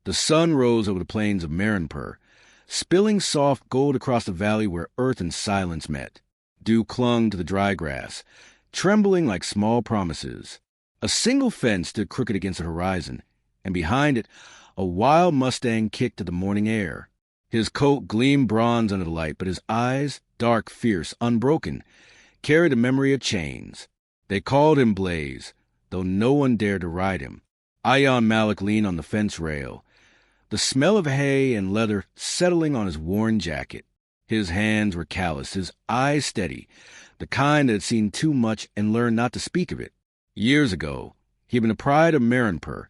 The sun rose over the plains of Marinpur, spilling soft gold across the valley where earth and silence met. Dew clung to the dry grass, trembling like small promises. A single fence stood crooked against the horizon, and behind it, a wild Mustang kicked at the morning air. His coat gleamed bronze under the light, but his eyes, dark, fierce, unbroken, carried a memory of chains. They called him Blaze, though no one dared to ride him. Ayan Malik leaned on the fence rail, the smell of hay and leather settling on his worn jacket. His hands were calloused, his eyes steady, the kind that had seen too much and learned not to speak of it. Years ago, he had been the pride of Marinpur,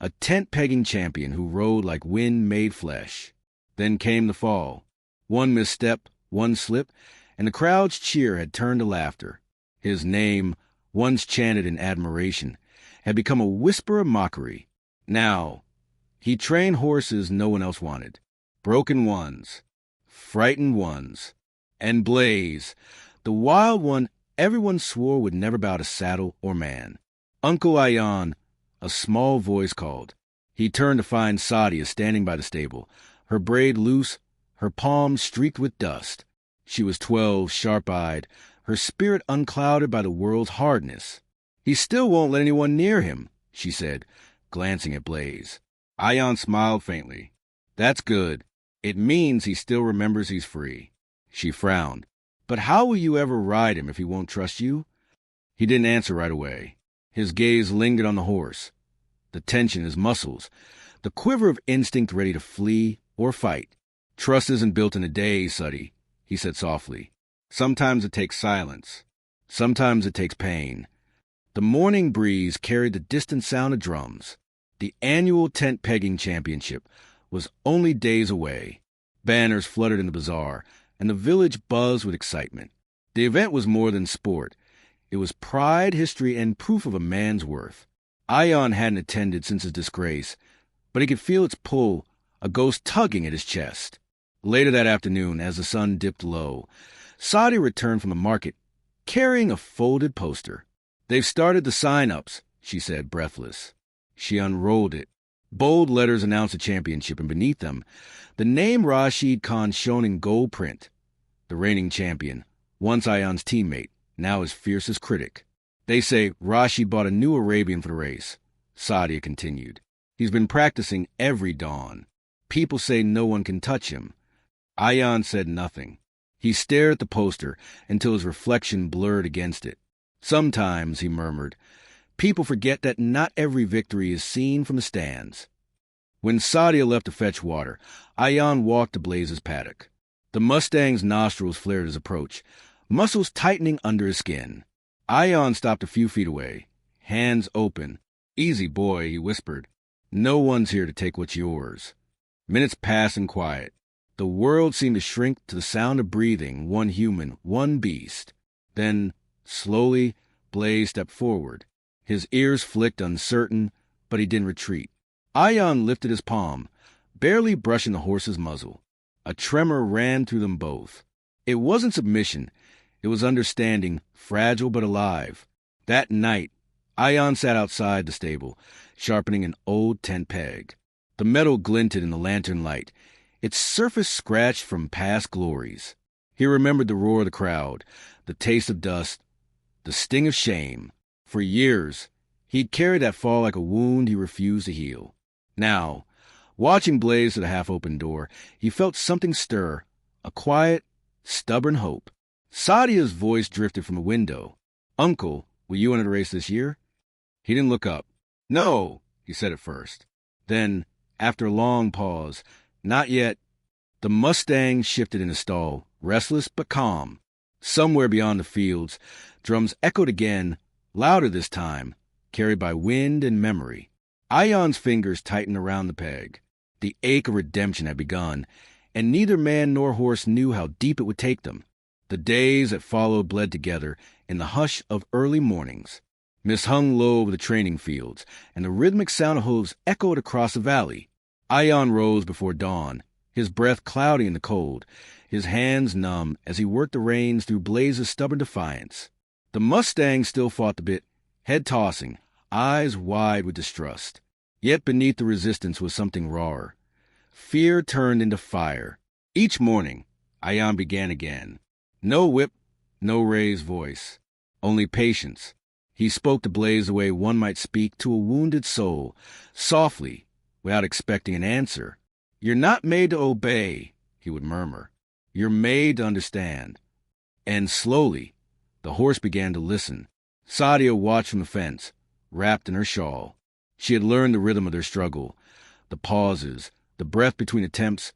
a tent-pegging champion who rode like wind-made flesh. Then came the fall. One misstep, one slip, and the crowd's cheer had turned to laughter. His name, once chanted in admiration, had become a whisper of mockery. Now, he trained horses no one else wanted. Broken ones, frightened ones, and Blaze, the wild one everyone swore would never bow to saddle or man. Uncle Ayan, a small voice called. He turned to find Sadia standing by the stable, her braid loose, her palms streaked with dust. She was 12, sharp-eyed, her spirit unclouded by the world's hardness. "He still won't let anyone near him," she said, glancing at Blaze. Ayan smiled faintly. "That's good. It means he still remembers he's free." She frowned. "But how will you ever ride him if he won't trust you?" He didn't answer right away. His gaze lingered on the horse, the tension in his muscles, the quiver of instinct ready to flee or fight. "Trust isn't built in a day, Suddy," he said softly. "Sometimes it takes silence. Sometimes it takes pain." The morning breeze carried the distant sound of drums. The annual tent-pegging championship was only days away. Banners fluttered in the bazaar, and the village buzzed with excitement. The event was more than sport. It was pride, history, and proof of a man's worth. Ayan hadn't attended since his disgrace, but he could feel its pull, a ghost tugging at his chest. Later that afternoon, as the sun dipped low, Sadia returned from the market, carrying a folded poster. "They've started the sign-ups," she said, breathless. She unrolled it. Bold letters announced the championship, and beneath them, the name Rashid Khan shone in gold print. The reigning champion, once Ayan's teammate, now his fiercest critic. "They say Rashid bought a new Arabian for the race," Sadia continued. "He's been practicing every dawn. People say no one can touch him." Ayan said nothing. He stared at the poster until his reflection blurred against it. "Sometimes," he murmured, "people forget that not every victory is seen from the stands." When Sadia left to fetch water, Ayan walked to Blaze's paddock. The Mustang's nostrils flared at his approach, muscles tightening under his skin. Ayan stopped a few feet away, hands open. "Easy, boy," he whispered. "No one's here to take what's yours." Minutes passed in quiet. The world seemed to shrink to the sound of breathing, one human, one beast. Then, slowly, Blaze stepped forward. His ears flicked uncertain, but he didn't retreat. Ayan lifted his palm, barely brushing the horse's muzzle. A tremor ran through them both. It wasn't submission. It was understanding, fragile but alive. That night, Ayan sat outside the stable, sharpening an old tent peg. The metal glinted in the lantern light, its surface scratched from past glories. He remembered the roar of the crowd, the taste of dust, the sting of shame. For years, he'd carried that fall like a wound he refused to heal. Now, watching Blaze through the half-open door, he felt something stir, a quiet, stubborn hope. Sadia's voice drifted from a window. "Uncle, will you enter the race this year?" He didn't look up. "No," he said at first. Then, after a long pause, "Not yet." The Mustang shifted in the stall, restless but calm. Somewhere beyond the fields, drums echoed again, louder this time, carried by wind and memory. Ayan's fingers tightened around the peg. The ache of redemption had begun, and neither man nor horse knew how deep it would take them. The days that followed bled together in the hush of early mornings. Mist hung low over the training fields, and the rhythmic sound of hooves echoed across the valley. Ayan rose before dawn, his breath cloudy in the cold, his hands numb as he worked the reins through Blaze's stubborn defiance. The Mustang still fought the bit, head tossing, eyes wide with distrust. Yet beneath the resistance was something rawer. Fear turned into fire. Each morning, Ion began again. No whip, no raised voice. Only patience. He spoke to Blaze the way one might speak to a wounded soul, softly, without expecting an answer. "You're not made to obey," he would murmur. "You're made to understand." And slowly, the horse began to listen. Sadia watched from the fence, wrapped in her shawl. She had learned the rhythm of their struggle, the pauses, the breath between attempts,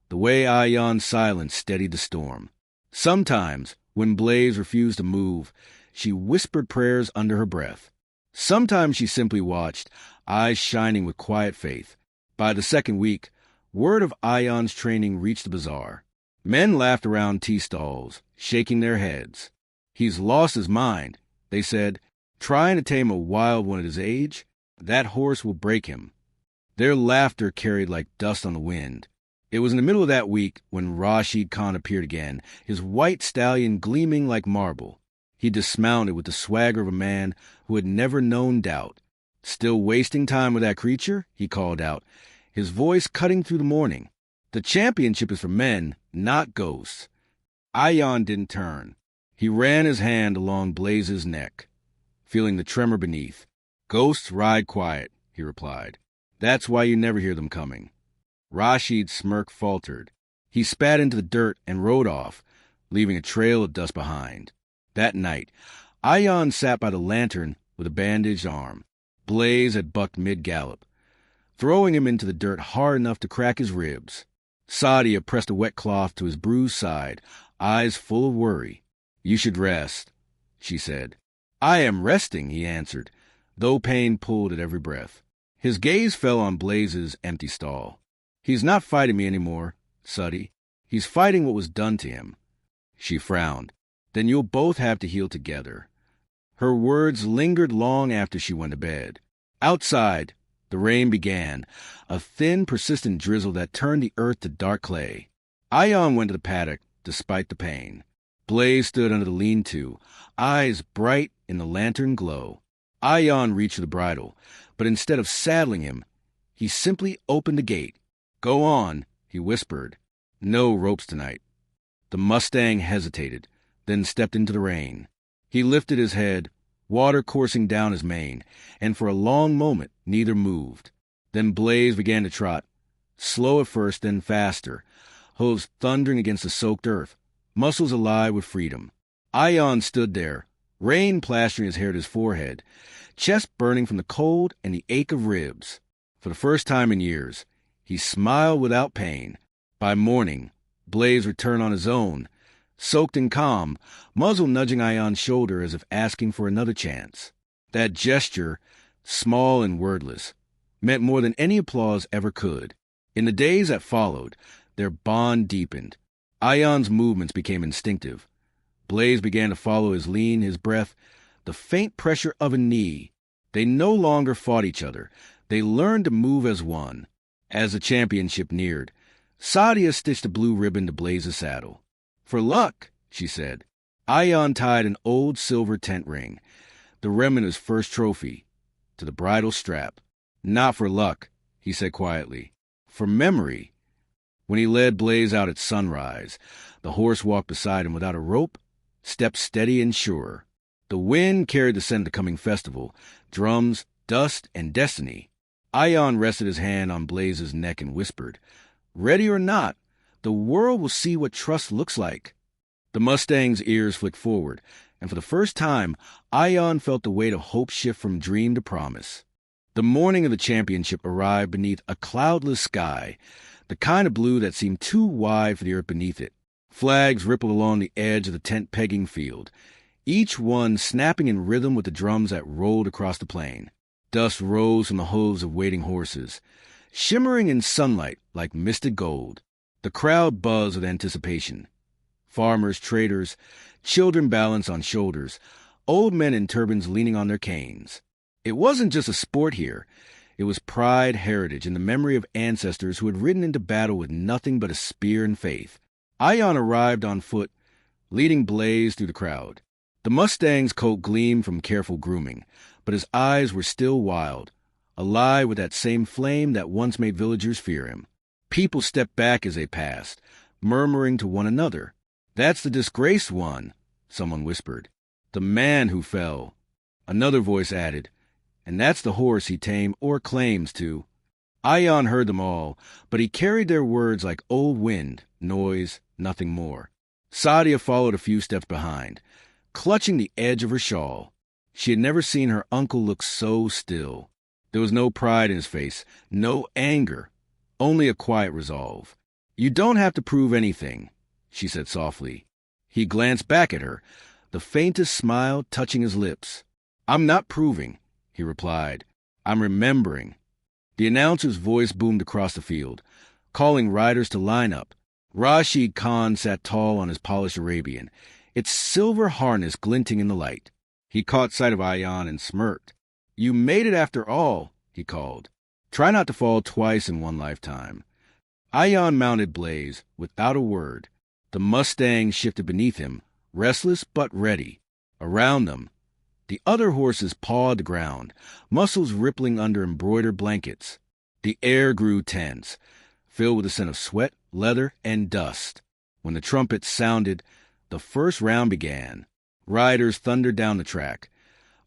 the way Ion's silence steadied the storm. Sometimes, when Blaze refused to move, she whispered prayers under her breath. Sometimes she simply watched, eyes shining with quiet faith. By the second week, word of Ion's training reached the bazaar. Men laughed around tea stalls, shaking their heads. "He's lost his mind," they said. "Trying to tame a wild one at his age? That horse will break him." Their laughter carried like dust on the wind. It was in the middle of that week when Rashid Khan appeared again, his white stallion gleaming like marble. He dismounted with the swagger of a man who had never known doubt. "Still wasting time with that creature?" he called out, his voice cutting through the morning. "The championship is for men, not ghosts." Ion didn't turn. He ran his hand along Blaze's neck, feeling the tremor beneath. "Ghosts ride quiet," he replied. "That's why you never hear them coming." Rashid's smirk faltered. He spat into the dirt and rode off, leaving a trail of dust behind. That night, Ion sat by the lantern with a bandaged arm. Blaze had bucked mid-gallop, throwing him into the dirt hard enough to crack his ribs. Sadia pressed a wet cloth to his bruised side, eyes full of worry. "You should rest," she said. "I am resting," he answered, though pain pulled at every breath. His gaze fell on Blaze's empty stall. "He's not fighting me anymore, Suddy. He's fighting what was done to him." She frowned. "Then you'll both have to heal together." Her words lingered long after she went to bed. Outside, the rain began, a thin, persistent drizzle that turned the earth to dark clay. Ion went to the paddock, despite the pain. Blaze stood under the lean-to, eyes bright in the lantern glow. Ion reached for the bridle, but instead of saddling him, he simply opened the gate. "Go on," he whispered. "No ropes tonight." The Mustang hesitated, then stepped into the rain. He lifted his head, water coursing down his mane, and for a long moment neither moved. Then Blaze began to trot, slow at first, then faster, hooves thundering against the soaked earth, muscles alive with freedom. Ion stood there, rain plastering his hair to his forehead, chest burning from the cold and the ache of ribs. For the first time in years, he smiled without pain. By morning, Blaze returned on his own, soaked and calm, muzzle nudging Ion's shoulder as if asking for another chance. That gesture, small and wordless, meant more than any applause ever could. In the days that followed, their bond deepened. Ion's movements became instinctive. Blaze began to follow his lean, his breath, the faint pressure of a knee. They no longer fought each other. They learned to move as one. As the championship neared, Sadia stitched a blue ribbon to Blaze's saddle. "For luck," she said. Ion tied an old silver tent ring, the remnant of his first trophy, to the bridle strap. "Not for luck," he said quietly. "For memory." When he led Blaze out at sunrise, the horse walked beside him without a rope, stepped steady and sure. The wind carried the scent of the coming festival, drums, dust, and destiny. Ion rested his hand on Blaze's neck and whispered, "Ready or not, the world will see what trust looks like." The Mustang's ears flicked forward, and for the first time, Ion felt the weight of hope shift from dream to promise. The morning of the championship arrived beneath a cloudless sky, the kind of blue that seemed too wide for the earth beneath it. Flags rippled along the edge of the tent pegging field, each one snapping in rhythm with the drums that rolled across the plain. Dust rose from the hooves of waiting horses, shimmering in sunlight like misted gold. The crowd buzzed with anticipation. Farmers, traders, children balanced on shoulders, old men in turbans leaning on their canes. It wasn't just a sport here. It was pride, heritage, and the memory of ancestors who had ridden into battle with nothing but a spear and faith. Ion arrived on foot, leading Blaze through the crowd. The Mustang's coat gleamed from careful grooming, but his eyes were still wild, alive with that same flame that once made villagers fear him. People stepped back as they passed, murmuring to one another. "That's the disgraced one," someone whispered. "The man who fell," another voice added. "And that's the horse he tamed or claims to." Ion heard them all, but he carried their words like old wind, noise, nothing more. Sadia followed a few steps behind, clutching the edge of her shawl. She had never seen her uncle look so still. There was no pride in his face, no anger, only a quiet resolve. "You don't have to prove anything," she said softly. He glanced back at her, the faintest smile touching his lips. "I'm not proving," he replied. "I'm remembering." The announcer's voice boomed across the field, calling riders to line up. Rashid Khan sat tall on his polished Arabian, its silver harness glinting in the light. He caught sight of Ion and smirked. "You made it after all," he called. "Try not to fall twice in one lifetime." Ion mounted Blaze, without a word. The Mustang shifted beneath him, restless but ready. Around them, the other horses pawed the ground, muscles rippling under embroidered blankets. The air grew tense, filled with the scent of sweat, leather, and dust. When the trumpets sounded, the first round began. Riders thundered down the track,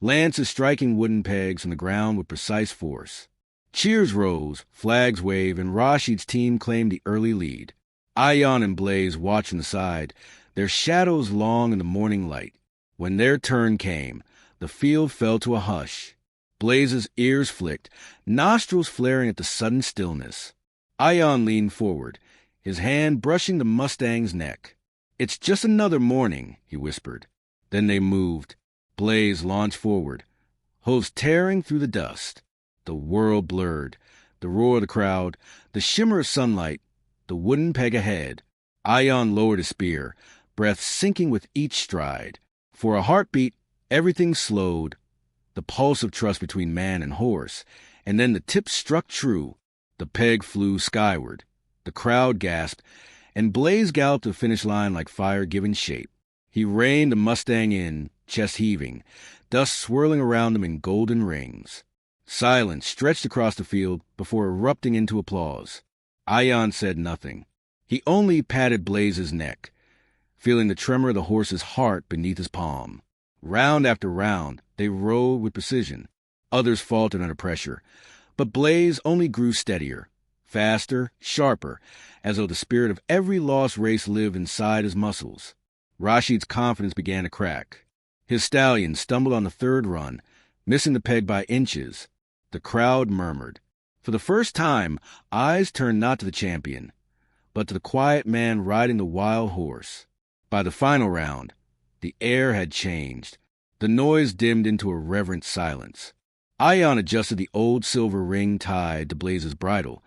lances striking wooden pegs from the ground with precise force. Cheers rose, flags waved, and Rashid's team claimed the early lead. Ion and Blaze watched from the side, their shadows long in the morning light. When their turn came, the field fell to a hush. Blaze's ears flicked, nostrils flaring at the sudden stillness. Ion leaned forward, his hand brushing the Mustang's neck. "It's just another morning," he whispered. Then they moved. Blaze launched forward, hooves tearing through the dust. The world blurred, the roar of the crowd, the shimmer of sunlight, the wooden peg ahead. Ion lowered his spear, breath sinking with each stride. For a heartbeat, everything slowed, the pulse of trust between man and horse, and then the tip struck true. The peg flew skyward. The crowd gasped, and Blaze galloped to the finish line like fire given shape. He reined the Mustang in, chest heaving, dust swirling around him in golden rings. Silence stretched across the field before erupting into applause. Ion said nothing. He only patted Blaze's neck, feeling the tremor of the horse's heart beneath his palm. Round after round, they rode with precision. Others faltered under pressure, but Blaze only grew steadier, faster, sharper, as though the spirit of every lost race lived inside his muscles. Rashid's confidence began to crack. His stallion stumbled on the third run, missing the peg by inches. The crowd murmured. For the first time, eyes turned not to the champion, but to the quiet man riding the wild horse. By the final round, the air had changed. The noise dimmed into a reverent silence. Ion adjusted the old silver ring tied to Blaze's bridle,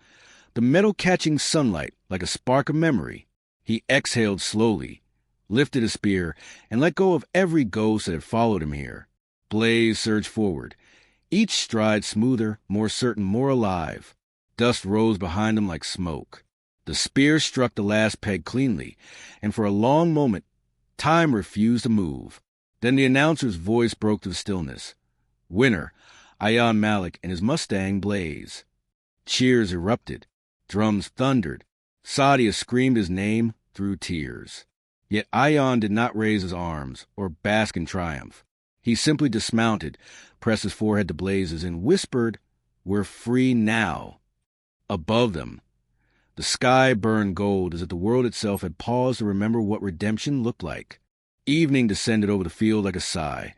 the metal catching sunlight like a spark of memory. He exhaled slowly, lifted his spear, and let go of every ghost that had followed him here. Blaze surged forward, each stride smoother, more certain, more alive. Dust rose behind him like smoke. The spear struck the last peg cleanly, and for a long moment, time refused to move. Then the announcer's voice broke through the stillness. Winner, Ion Malik and his Mustang Blaze. Cheers erupted. Drums thundered. Sadia screamed his name through tears. Yet Ion did not raise his arms or bask in triumph. He simply dismounted, pressed his forehead to Blaze's, and whispered, "We're free now." Above them, the sky burned gold as if the world itself had paused to remember what redemption looked like. Evening descended over the field like a sigh,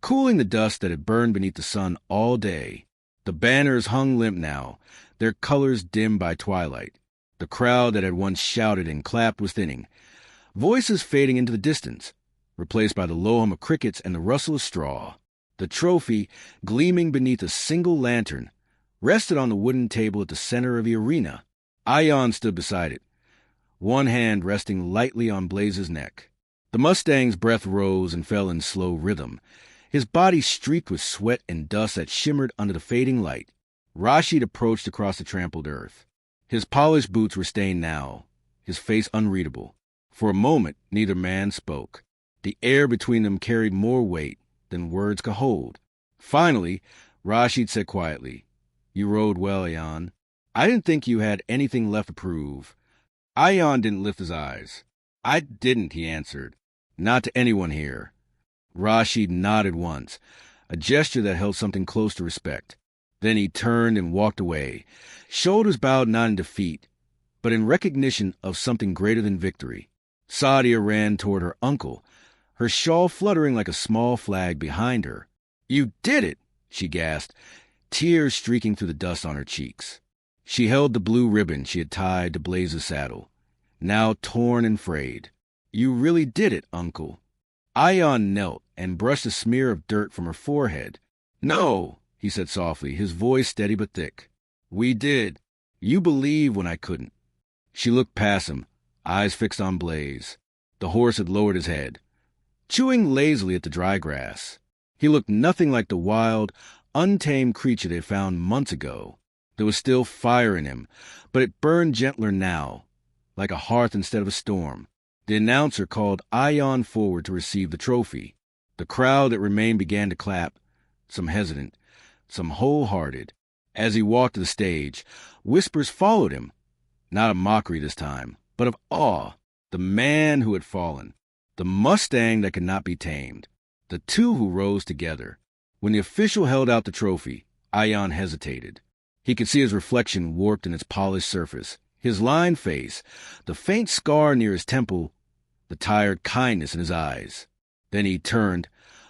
cooling the dust that had burned beneath the sun all day. The banners hung limp now, their colors dimmed by twilight. The crowd that had once shouted and clapped was thinning, voices fading into the distance, replaced by the low hum of crickets and the rustle of straw. The trophy, gleaming beneath a single lantern, rested on the wooden table at the center of the arena. Ion stood beside it, one hand resting lightly on Blaze's neck. The Mustang's breath rose and fell in slow rhythm, his body streaked with sweat and dust that shimmered under the fading light. Rashid approached across the trampled earth. His polished boots were stained now, his face unreadable. For a moment, neither man spoke. The air between them carried more weight than words could hold. Finally, Rashid said quietly, You rode well, Ion. I didn't think you had anything left to prove. Ion didn't lift his eyes. I didn't, he answered. Not to anyone here. Rashid nodded once, a gesture that held something close to respect. Then he turned and walked away, shoulders bowed not in defeat, but in recognition of something greater than victory. Sadia ran toward her uncle, her shawl fluttering like a small flag behind her. "You did it!" she gasped, tears streaking through the dust on her cheeks. She held the blue ribbon she had tied to Blaze's saddle, now torn and frayed. "You really did it, uncle." Ion knelt and brushed a smear of dirt from her forehead. "No," he said softly, his voice steady but thick. "We did. You believed when I couldn't." She looked past him, eyes fixed on Blaze. The horse had lowered his head, chewing lazily at the dry grass. He looked nothing like the wild, untamed creature they had found months ago. There was still fire in him, but it burned gentler now, like a hearth instead of a storm. The announcer called Ion forward to receive the trophy. The crowd that remained began to clap, some hesitant, some wholehearted. As he walked to the stage, whispers followed him, not of mockery this time, but of awe. The man who had fallen, the Mustang that could not be tamed, the two who rose together. When the official held out the trophy, Ion hesitated. He could see his reflection warped in its polished surface, his lined face, the faint scar near his temple, the tired kindness in his eyes. Then he turned,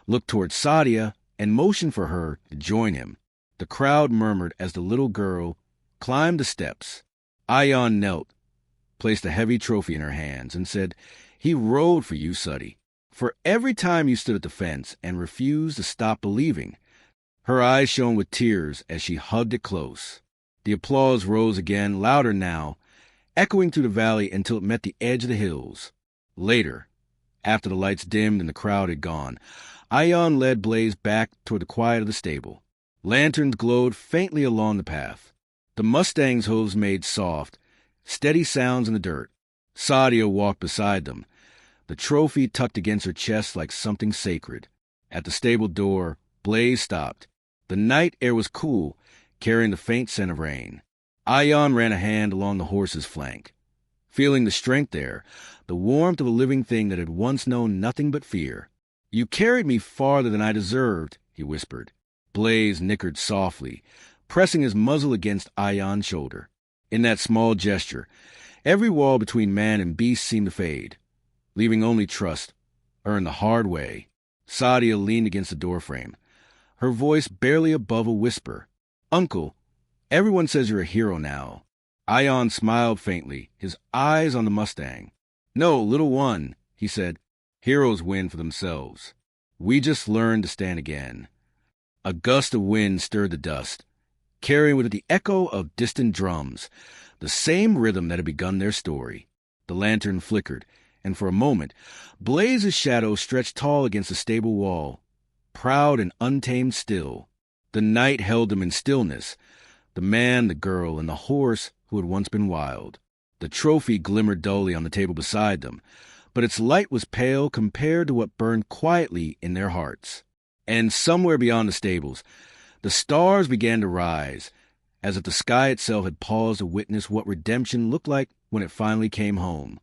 looked toward Sadia, and motioned for her to join him. The crowd murmured as the little girl climbed the steps. Ion knelt, placed a heavy trophy in her hands, and said, "He rode for you, Suddy, for every time you stood at the fence and refused to stop believing." Her eyes shone with tears as she hugged it close. The applause rose again, louder now, echoing through the valley until it met the edge of the hills. Later, after the lights dimmed and the crowd had gone, Ion led Blaze back toward the quiet of the stable. Lanterns glowed faintly along the path. The Mustang's hooves made soft, steady sounds in the dirt. Sadia walked beside them, the trophy tucked against her chest like something sacred. At the stable door, Blaze stopped. The night air was cool, carrying the faint scent of rain. Ion ran a hand along the horse's flank, feeling the strength there, the warmth of a living thing that had once known nothing but fear. "You carried me farther than I deserved," he whispered. Blaze nickered softly, pressing his muzzle against Ion's shoulder. In that small gesture, every wall between man and beast seemed to fade, leaving only trust, earned the hard way. Sadia leaned against the doorframe, her voice barely above a whisper. "Uncle, everyone says you're a hero now." Ion smiled faintly, his eyes on the Mustang. "No, little one," he said. "Heroes win for themselves. We just learned to stand again." A gust of wind stirred the dust, carrying with it the echo of distant drums, the same rhythm that had begun their story. The lantern flickered, and for a moment, Blaze's shadow stretched tall against the stable wall, proud and untamed still. The night held them in stillness, the man, the girl, and the horse who had once been wild. The trophy glimmered dully on the table beside them, but its light was pale compared to what burned quietly in their hearts. And somewhere beyond the stables, the stars began to rise, as if the sky itself had paused to witness what redemption looked like when it finally came home.